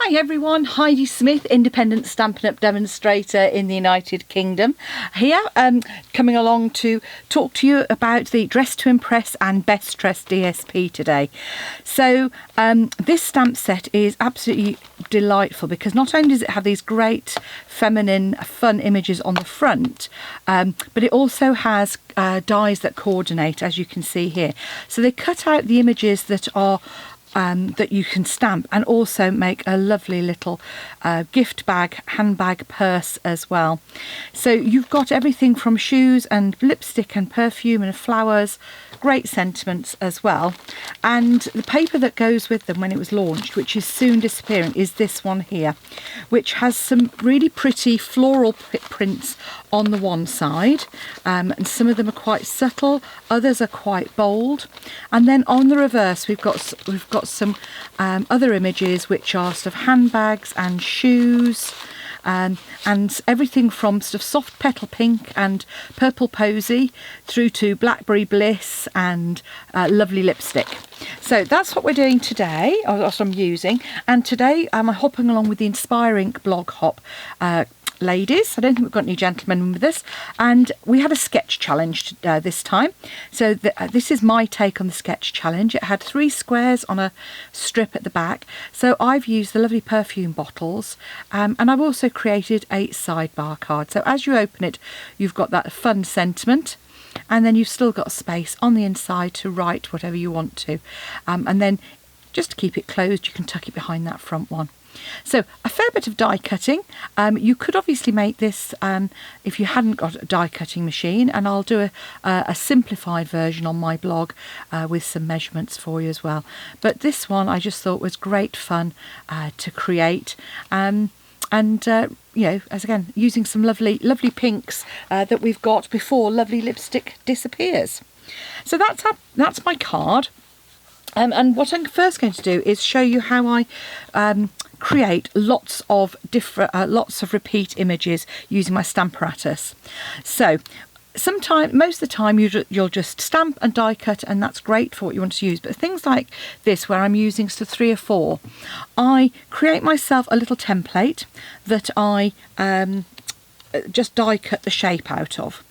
Hi everyone, Heidi Smith, independent Stampin' Up! Demonstrator in the United Kingdom here, coming along to talk to you about the Dress to Impress and Best Dressed DSP today. So this stamp set is absolutely delightful because not only does it have these great feminine fun images on the front, but it also has dies that coordinate, as you can see here. So they cut out the images that are that you can stamp and also make a lovely little gift bag, handbag, purse as well. So you've got everything from shoes and lipstick and perfume and flowers, great sentiments as well. And the paper that goes with them when it was launched, which is soon disappearing, is this one here, which has some really pretty floral prints on the one side, and some of them are quite subtle, others are quite bold. And then on the reverse we've got some other images which are sort of handbags and shoes, and everything from sort of soft petal pink and purple posy through to blackberry bliss and lovely lipstick. So that's what we're doing today, or what I'm using. And today I'm hopping along with the Inspiring Blog Hop ladies. I don't think we've got any gentlemen with us, and we had a sketch challenge this time. So this is my take on the sketch challenge. It had 3 squares on a strip at the back, so I've used the lovely perfume bottles, and I've also created a sidebar card. So as you open it, you've got that fun sentiment, and then you've still got space on the inside to write whatever you want to, and then just to keep it closed you can tuck it behind that front one. So a fair bit of die cutting. You could obviously make this if you hadn't got a die cutting machine, and I'll do a simplified version on my blog with some measurements for you as well. But this one I just thought was great fun to create, and you know, as again using some lovely pinks that we've got before lovely lipstick disappears. So that's my card. And what I'm first going to do is show you how I create lots of repeat images using my Stamparatus. So most of the time you'll just stamp and die cut, and that's great for what you want to use. But things like this, where I'm using 3 or 4, I create myself a little template that I just die cut the shape out of.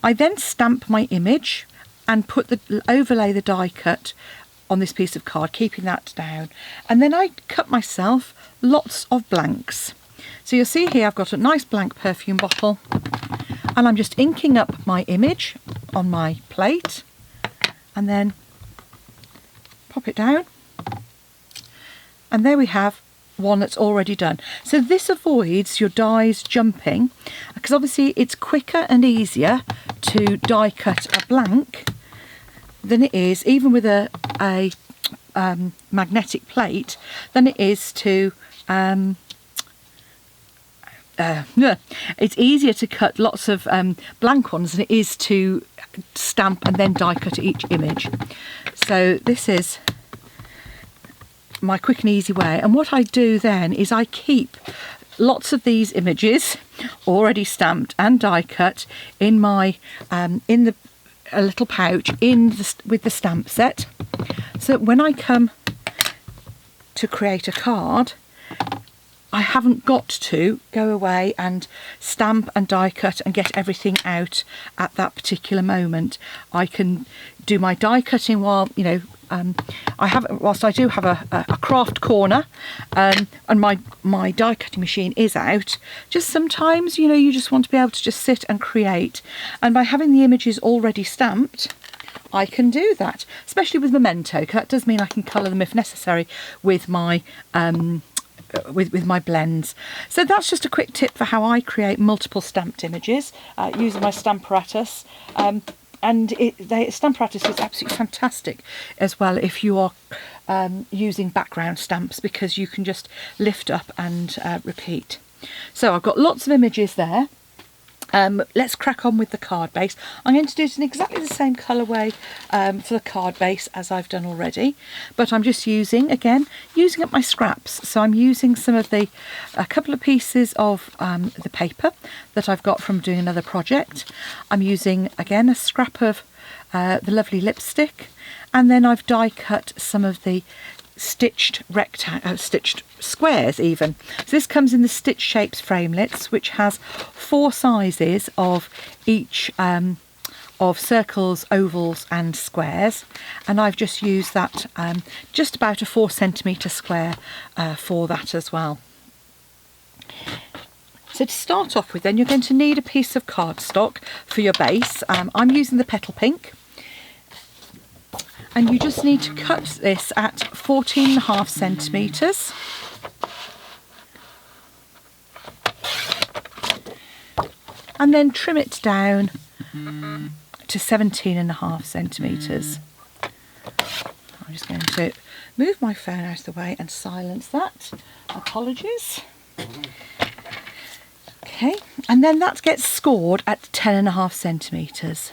I then stamp my image and overlay the die cut on this piece of card, keeping that down, and then I cut myself lots of blanks. So you'll see here I've got a nice blank perfume bottle, and I'm just inking up my image on my plate and then pop it down, and there we have one that's already done. So this avoids your dies jumping, because obviously it's quicker and easier to die cut a blank than it is, even with a magnetic plate, than it is to it's easier to cut lots of blank ones than it is to stamp and then die cut each image. So this is my quick and easy way, and what I do then is I keep lots of these images already stamped and die cut in my a little pouch with the stamp set, so that when I come to create a card I haven't got to go away and stamp and die cut and get everything out at that particular moment. I can do my die cutting while, you know, whilst I do have a craft corner, and my die cutting machine is out. Just sometimes, you know, you just want to be able to just sit and create, and by having the images already stamped I can do that, especially with Memento, because that does mean I can colour them if necessary with my with my blends. So that's just a quick tip for how I create multiple stamped images using my Stamparatus. And Stamparatus is absolutely fantastic as well if you are using background stamps, because you can just lift up and repeat. So I've got lots of images there. Let's crack on with the card base. I'm going to do it in exactly the same colourway for the card base as I've done already, but I'm just using up my scraps. So I'm using a couple of pieces of the paper that I've got from doing another project. I'm using again a scrap of the lovely lipstick, and then I've die cut some of the stitched stitched squares even. So this comes in the Stitch Shapes framelits, which has 4 sizes of each of circles, ovals and squares, and I've just used that just about a 4cm square for that as well. So to start off with, then you're going to need a piece of cardstock for your base. I'm using the Petal Pink, and you just need to cut this at 14.5 cm. And then trim it down to 17.5 centimetres. I'm just going to move my phone out of the way and silence that. Apologies. Okay, and then that gets scored at 10.5 centimetres.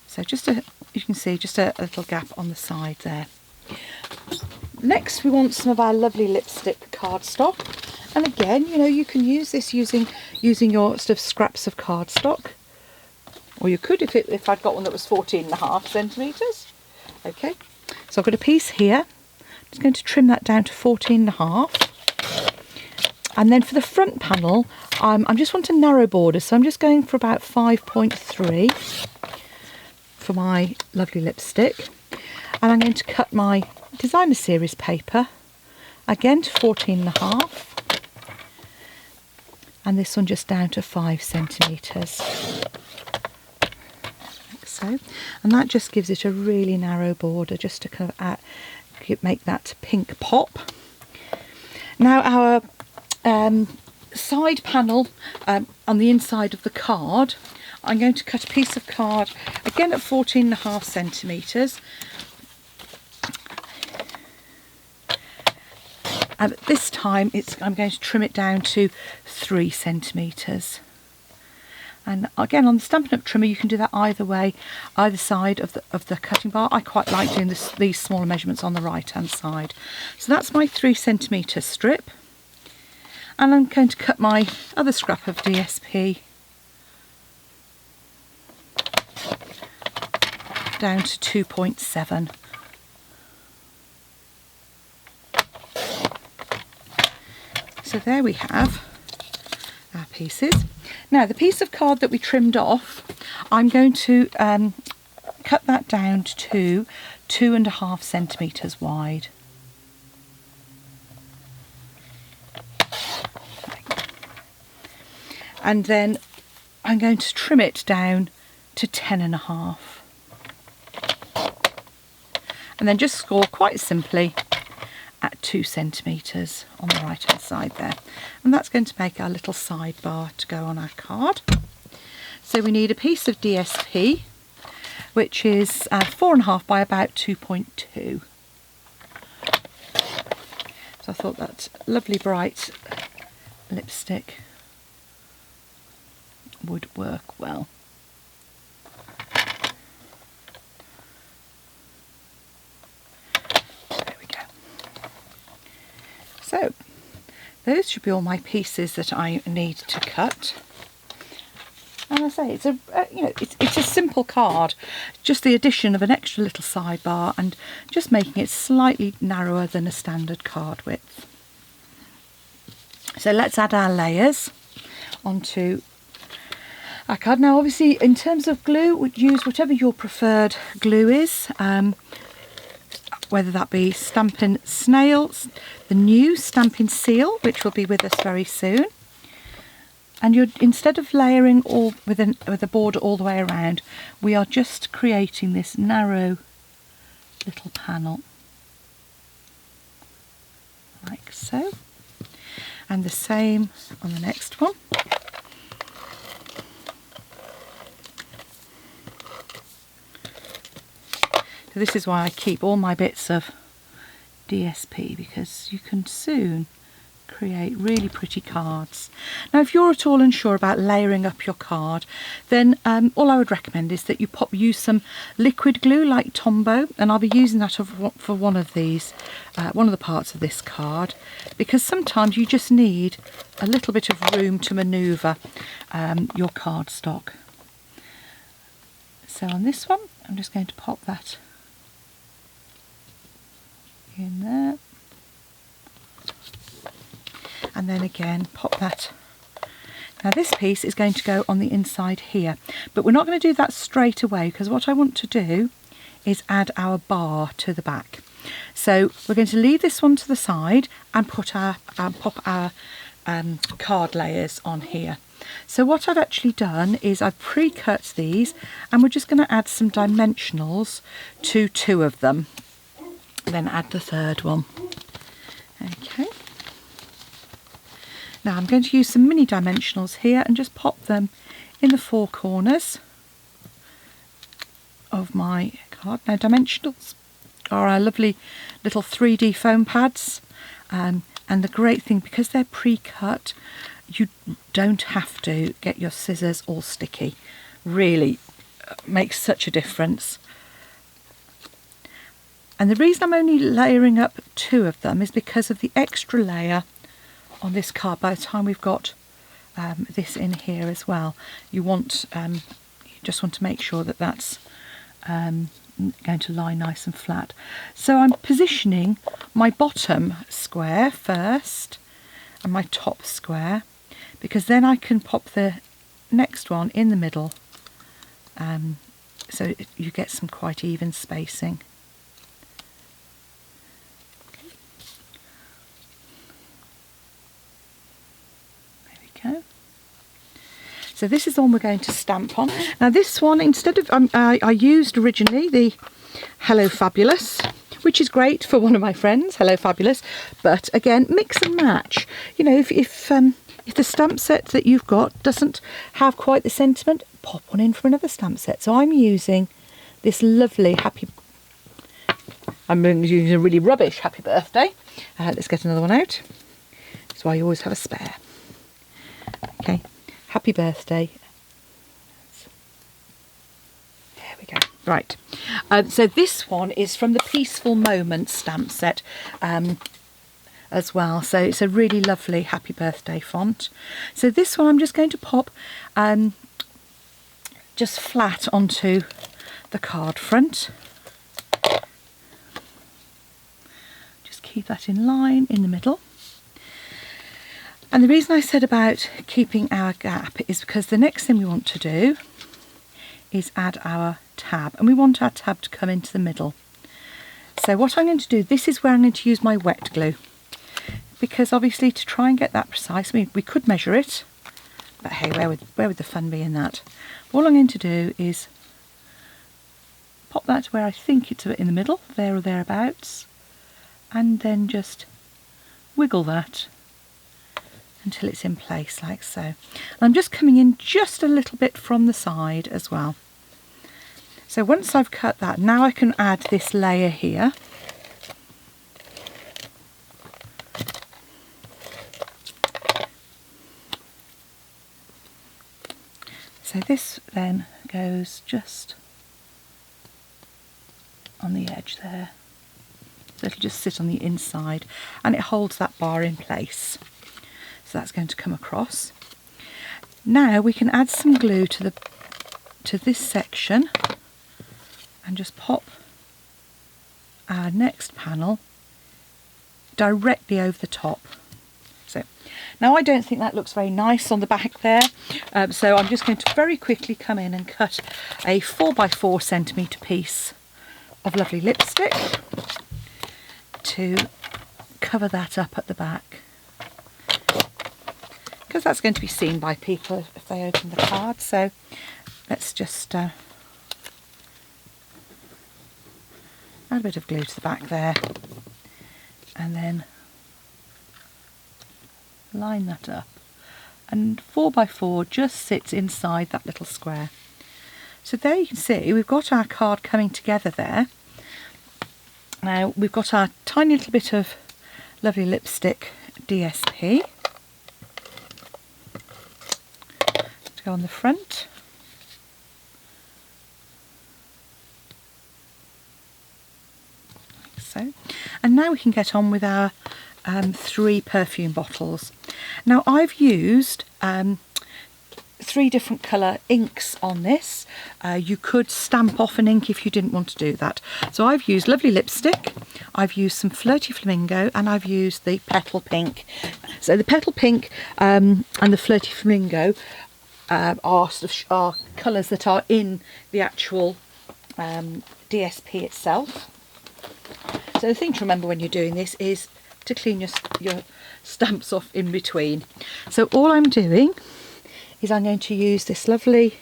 So just you can see just a little gap on the side there. Next we want some of our lovely lipstick cardstock, and again, you know, you can use this using your sort of scraps of cardstock, or you could if I'd got one that was 14.5 centimetres. Okay, so I've got a piece here. I'm just going to trim that down to 14.5. And then for the front panel, I just want a narrow border, so I'm just going for about 5.3 for my lovely lipstick. And I'm going to cut my designer series paper again to 14.5, and this one just down to 5 centimetres, like so. And that just gives it a really narrow border, just to kind of make that pink pop. Now our side panel on the inside of the card, I'm going to cut a piece of card again at 14.5 centimetres. And this time I'm going to trim it down to 3 centimetres. And again, on the Stampin' Up! Trimmer, you can do that either way, either side of the cutting bar. I quite like doing these smaller measurements on the right hand side. So that's my 3 centimetre strip. And I'm going to cut my other scrap of DSP down to 2.7. So there we have our pieces. Now the piece of card that we trimmed off, I'm going to cut that down to 2.5 centimetres wide. And then I'm going to trim it down to 10.5. And then just score quite simply at 2 centimetres on the right hand side there. And that's going to make our little sidebar to go on our card. So we need a piece of DSP, which is 4.5 by about 2.2. So I thought that lovely bright lipstick would work well. There we go. So those should be all my pieces that I need to cut. And I say it's it's a simple card, just the addition of an extra little sidebar and just making it slightly narrower than a standard card width. So let's add our layers onto our card. Now obviously in terms of glue, we'd use whatever your preferred glue is, whether that be Stampin' Snails, the new Stampin' Seal, which will be with us very soon. And instead of layering all with a border all the way around, we are just creating this narrow little panel, like so. And the same on the next one. So this is why I keep all my bits of DSP, because you can soon create really pretty cards. Now if you're at all unsure about layering up your card, then all I would recommend is that you use some liquid glue like Tombow, and I'll be using that for one of these, one of the parts of this card, because sometimes you just need a little bit of room to manoeuvre your cardstock. So on this one I'm just going to pop that in there. And then again, pop that. Now this piece is going to go on the inside here, but we're not going to do that straight away, because what I want to do is add our bar to the back. So we're going to leave this one to the side and put our pop our card layers on here. So what I've actually done is I've pre-cut these, and we're just going to add some dimensionals to 2 of them, and then add the 3rd one. Okay. Now I'm going to use some mini dimensionals here and just pop them in the 4 corners of my card. Now dimensionals are our lovely little 3D foam pads, and the great thing, because they're pre-cut, you don't have to get your scissors all sticky. Really makes such a difference. And the reason I'm only layering up 2 of them is because of the extra layer on this card. By the time we've got this in here as well, you just want to make sure that that's going to lie nice and flat. So I'm positioning my bottom square first and my top square, because then I can pop the next one in the middle, so you get some quite even spacing. Go. So this is the one we're going to stamp on. Now this one, instead of I used originally the Hello Fabulous, which is great for one of my friends, Hello Fabulous, but again, mix and match. You know, if the stamp set that you've got doesn't have quite the sentiment, pop one in from another stamp set. So I'm using this lovely I'm using a really rubbish Happy Birthday. Let's get another one out. That's why you always have a spare. Okay, Happy Birthday. There we go. Right, so this one is from the Peaceful Moments stamp set as well. So it's a really lovely Happy Birthday font. So this one I'm just going to pop just flat onto the card front. Just keep that in line in the middle. And the reason I said about keeping our gap is because the next thing we want to do is add our tab, and we want our tab to come into the middle. So what I'm going to do, this is where I'm going to use my wet glue, because obviously to try and get that precise, we could measure it, but hey, where would the fun be in that? All I'm going to do is pop that where I think it's in the middle, there or thereabouts, and then just wiggle that until it's in place like so. And I'm just coming in just a little bit from the side as well. So once I've cut that, now I can add this layer here. So this then goes just on the edge there. So it'll just sit on the inside and it holds that bar in place. So that's going to come across. Now we can add some glue to this section and just pop our next panel directly over the top. So now I don't think that looks very nice on the back there, so I'm just going to very quickly come in and cut a 4x4 centimetre piece of lovely lipstick to cover that up at the back, because that's going to be seen by people if they open the card. So let's just add a bit of glue to the back there and then line that up, and 4x4 just sits inside that little square. So there you can see we've got our card coming together there. Now we've got our tiny little bit of lovely lipstick DSP to go on the front. Like so. And now we can get on with our 3 perfume bottles. Now I've used 3 different colour inks on this. You could stamp off an ink if you didn't want to do that. So I've used Lovely Lipstick, I've used some Flirty Flamingo, and I've used the Petal Pink. So the Petal Pink and the Flirty Flamingo are colours that are in the actual DSP itself. So the thing to remember when you're doing this is to clean your stamps off in between. So all I'm doing is I'm going to use this lovely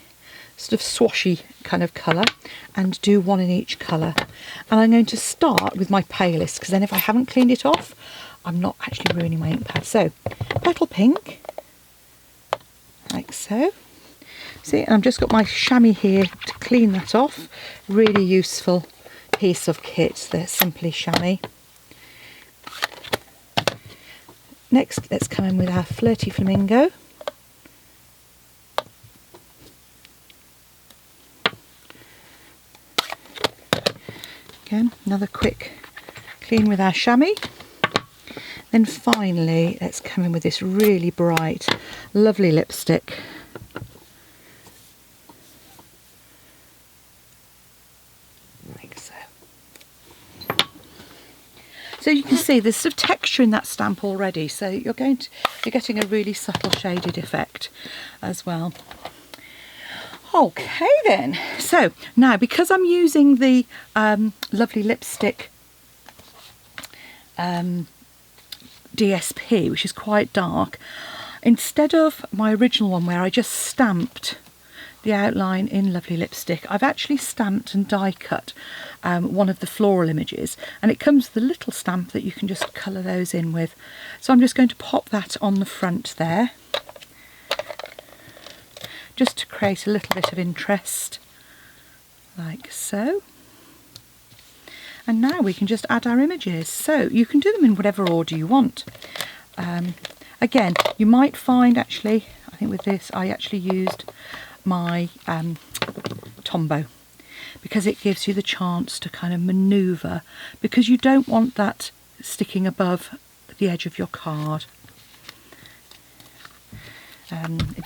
sort of swashy kind of colour and do 1 in each colour. And I'm going to start with my palest, because then if I haven't cleaned it off, I'm not actually ruining my ink pad. So Petal Pink, like so. See, and I've just got my chamois here to clean that off. Really useful piece of kit, the Simply Chamois. Next, let's come in with our Flirty Flamingo. Again, another quick clean with our chamois. Then finally, let's come in with this really bright, lovely lipstick. Like so. So you can see there's sort of texture in that stamp already, so you're getting a really subtle shaded effect as well. Okay then, so now because I'm using the Lovely Lipstick DSP, which is quite dark, instead of my original one where I just stamped the outline in Lovely Lipstick, I've actually stamped and die cut one of the floral images, and it comes with a little stamp that you can just colour those in with. So I'm just going to pop that on the front there, just to create a little bit of interest, like so. And now we can just add our images. So you can do them in whatever order you want. Again, you might find actually, I think with this I actually used my Tombow, because it gives you the chance to kind of manoeuvre, because you don't want that sticking above the edge of your card.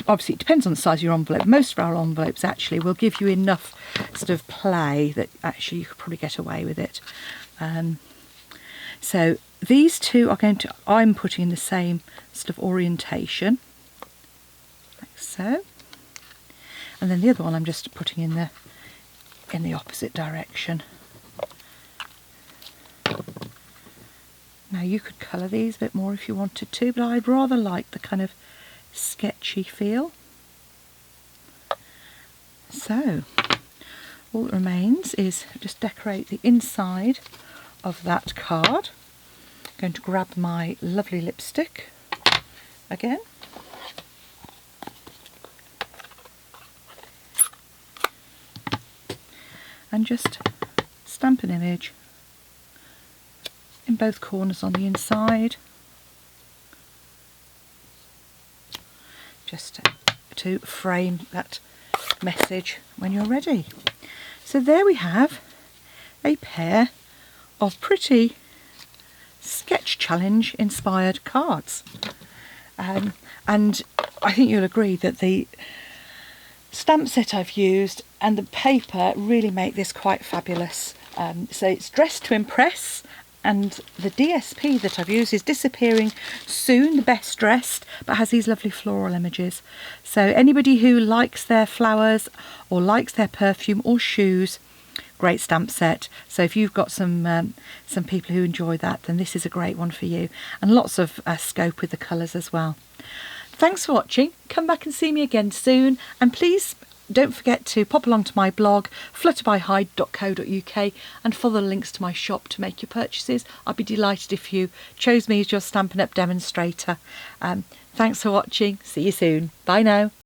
Obviously it depends on the size of your envelope. Most of our envelopes actually will give you enough sort of play that actually you could probably get away with it. So these two are I'm putting in the same sort of orientation, like so, and then the other one I'm just putting in the opposite direction. Now you could colour these a bit more if you wanted to, but I'd rather like the kind of sketchy feel. So all that remains is just decorate the inside of that card. I'm going to grab my Lovely Lipstick again, and just stamp an image in both corners on the inside, just to frame that message when you're ready. So there we have a pair of pretty sketch challenge inspired cards, and I think you'll agree that the stamp set I've used and the paper really make this quite fabulous. So it's Dressed to Impress, and the DSP that I've used is Disappearing Soon, the Best Dressed, but has these lovely floral images. So anybody who likes their flowers or likes their perfume or shoes, great stamp set. So if you've got some people who enjoy that, then this is a great one for you, and lots of scope with the colours as well. Thanks for watching. Come back and see me again soon, and please don't forget to pop along to my blog flutterbyheidi.co.uk and follow the links to my shop to make your purchases. I'd be delighted if you chose me as your Stampin' Up! Demonstrator. Thanks for watching. See you soon. Bye now.